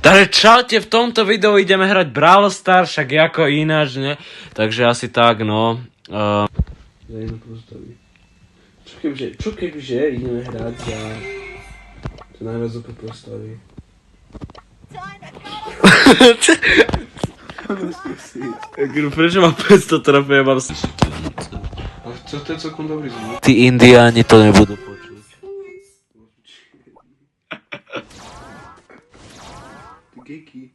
Takže čaute, v tomto videu ideme hrať Brawl Stars, však ako ináč, ne? Takže asi tak, no. Čo kebyže ideme hrať za najviac OP postavy? Prečo mám 500 trofej, ja mám... A to je celkom dobrý zvuk. Tí indiáni to nebudú počuť. Ty gejky.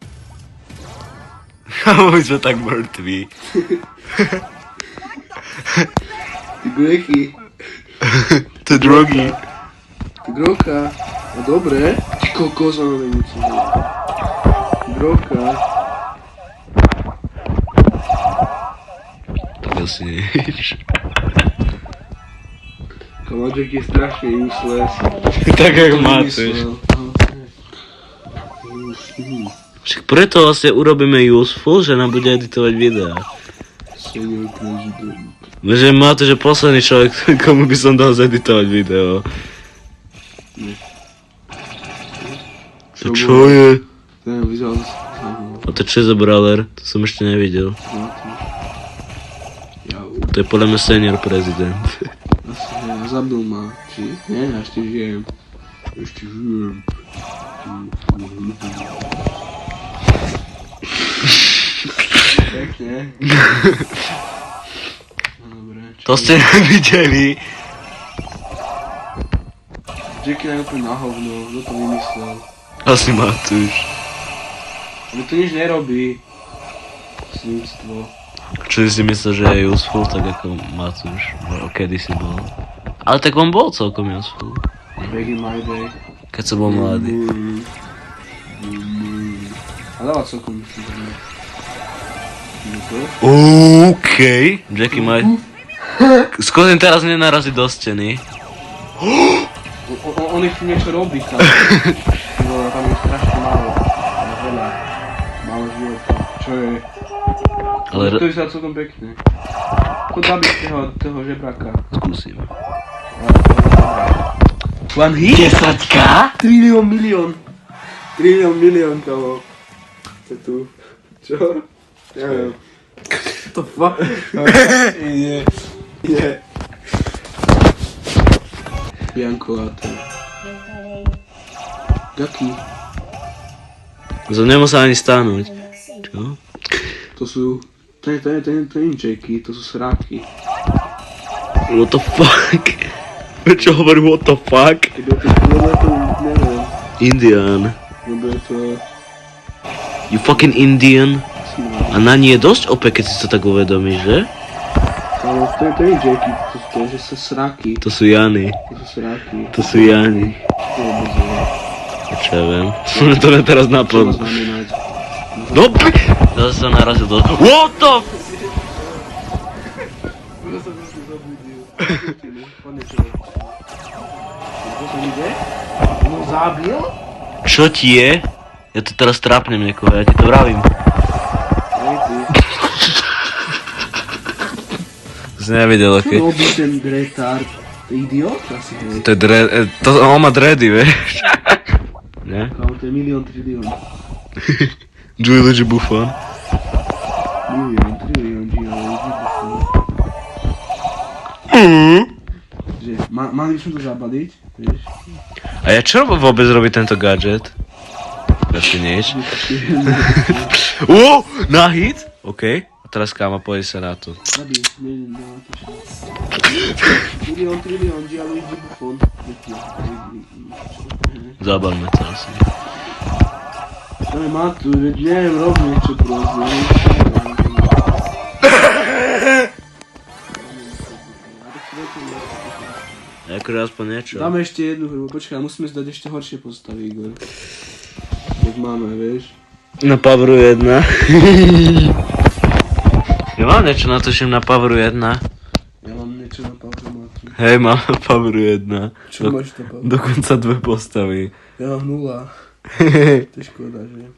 My sme tak mŕtvi. Ty gejky. To je drogy. Ty droka. No dobre. Ty kokos, ono nemusí. Droka. Asi nič. Kamadžek je strašne useless. Tak jak Matúš. Však preto vlastne urobíme useful, že nám bude editovať videá. Senior prezident. Že Matúš je posledný človek, komu by som dal zeditovať video. To čo je? Neviem, vyzeral A to čo je za brawler? To som ešte nevidel. To je podľa mňa senior prezident. Asi zabil ma. Či? Nie, ja ešte žijem. Ešte žijem. Pekne. No dobre. To ste nevideli. Jackie je úplne na hovno. Kto to vymyslel? Asi Matúš. Ale to nič nerobí. Snímstvo. Čo si myslel, že je useful, tak ako Matúš. Kedy si bol. Ale tak on bol celkom useful. Back in my day. Keď som bol mladý. A dáva celkom myslím, že nie. OK. Jackie maj... Skúsim teraz nenaraziť do steny. On ich niečo robí tam. Tam je strašne málo. Veľa. Málo života. Čo je? Ale... To vyzerá celkom pekne. Chod zabiť toho žebraka. Skúsim. One hit? 10k? Trilión, milión toho. To je tu. Čo? Neviem. What the fuck? Je. Janko a to. Jaký? Som nemusel ani stánuť. Čo? To sú... To je Jackie, to sú sráky. What the fuck? Prečo hovorím what the fuck? Lebo je to, neviem. Indian. Lebo je to... You fucking Indian. A na nie je dosť OP, keď si to tak uvedomíš, že? Ale to je Jackie, to je, že sa sráky. To sú Jany. To sú sráky. To sú Jany. To je vôbec Čo ja viem. To je teraz Čo napadlo. má znamenať? No zase sa narazil do... What the f... No zabil? Čo ti je? Ja to teraz trápnem niekoho, ja ti to vravím. Hej ty. Si nevidel, Čo okej. robí ten retard? To je idiot? Asi hej. To je on má dready, vieš? Ne? Kámo, to je milión, trilión. Gianluigi Buffon. Milión, trilión, Gianluigi Buffon. Že, mali by sme to zabaliť, vieš? A ja čo vôbec robí tento gadget? Asi nič. Na hit? OK. A teraz káma, pôjde sa na to. Zabij, nedáva to šancu. Milión, trilión, Gianluigi Buffon. Zabalme to asi. To je Matu, veď neviem, rob niečo prosím. Akože aspoň niečo. Dáme ešte jednu hru, počkaj, musíme zdať ešte horšie postavy, Igor. Jak máme, vieš? Na Poweru 1. Ja mám niečo, natuším na Poweru 1. Ja mám niečo na Poweru Matu. Hej, mám na Poweru 1. Čo máš na Poweru? Dokonca 2 postavy. Ja mám 0. To je škoda, že?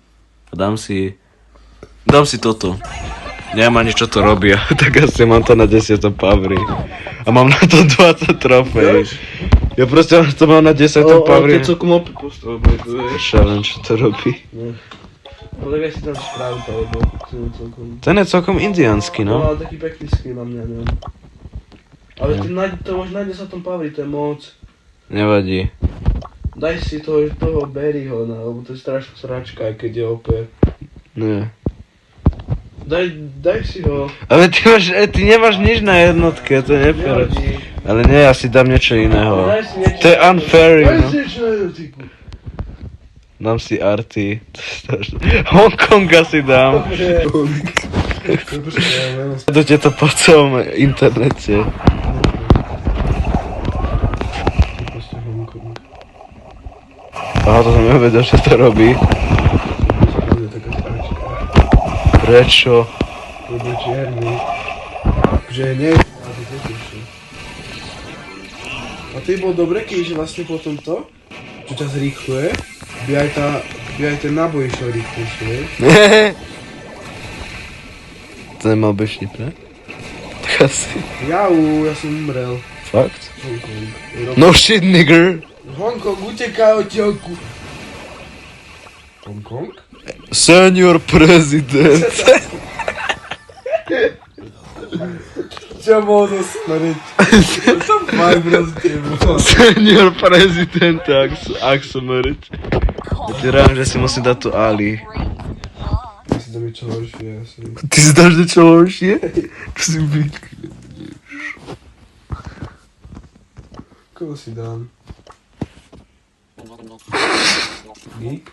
Dám si toto. Nemám ani čo to robia, tak asi mám to na 10 Powery. A mám na to 20 trofej. Ja proste to mám na 10. Keď celkom opy postavili, vieš. Šalen, čo to robí. No tak aj si tam správu to, lebo celkom... Ten je celkom indiánsky, No, no. ale taký pekný skin na mňa, neviem. Ale ty to máš na 10. Pavri, to je moc. Nevadí. Daj si toho Berryho, lebo to je strašná sračka, aj keď je OP. Nie. Daj si ho. Ale ty nemáš nič na jednotke, to je nefér. Nevadí. Ale nie, ja si dám niečo iného. Daj si niečo. To je unfair, Daj no. si niečo na jednotku. Dám si arty. To je strašné. Hongkonga si dám. Sledujte to po celom internete. Aha, to som nevedel, že to robí. Prečo? Lebo čierny. Že nie. A to bolo dobre, keď vlastne po tomto, čo ťa zrýchluje, by aj ten náboj išiel rýchlejšie. To nemal byť ne? Tak asi. Ja som umrel. Fakt? Hongkong. No shit, nigger. Hongkong, utekaj od telku. Hongkong? Senior prezident. Čo bolo to smrť? To maj proste, bro. Senior prezident, ak smrť. Ja ti rám, že si musím dať tu Ali. Ja si dám niečo horšie, asi. Ty si dáš niečo horšie? Čo si vykne? Koho si dám? Geek?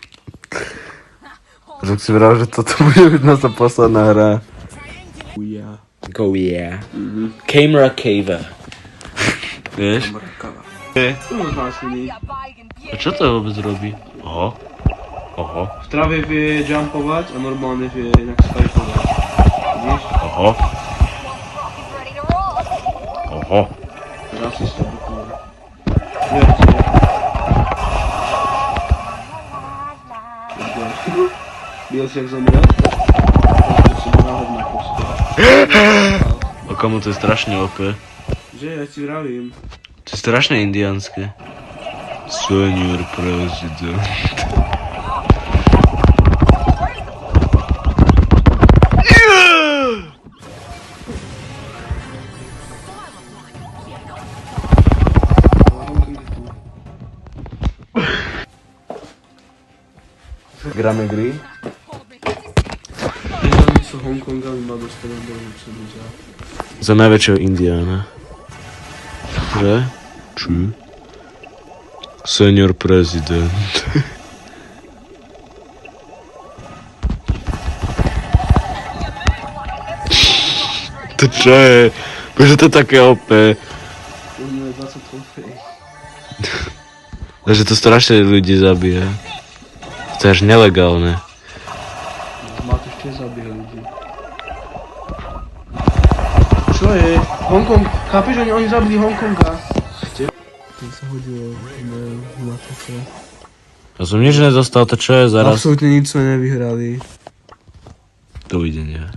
Tak si vral, že toto bude byť naša posledná hra. Uja. Go yeah. Camera Cave. Vieš? Mrakava. Je. Znásilný. A čo to vôbec robí? Oho. V trave vie jumpovať a normálne vie inak spajkovať. Vidíš? Oho. Rasista dokonca. Bil si jak zomrel? To si náhodná koska. A komu to je strašne OP? Že, ja ti vravím. To je strašne indiánske. Senior prezident. Gramy gry? Nezávislo Hongkonga by mal dostať do Luxemburga. Za najväčšieho Indiána. Že? Či? Senior prezident. To čo je? Prečo to je také OP? On je 20 trofej. Takže to strašne ľudí zabíja. To je až nelegálne. Má to ešte zabije ľudí. Čo je? Hongkong, chápeš, oni zabili Hongkonga. To sa hodilo v Matoke. Ja som nič nedostal, to čo je zaraz? Absolutne nič sme nevyhrali. Dovidenia.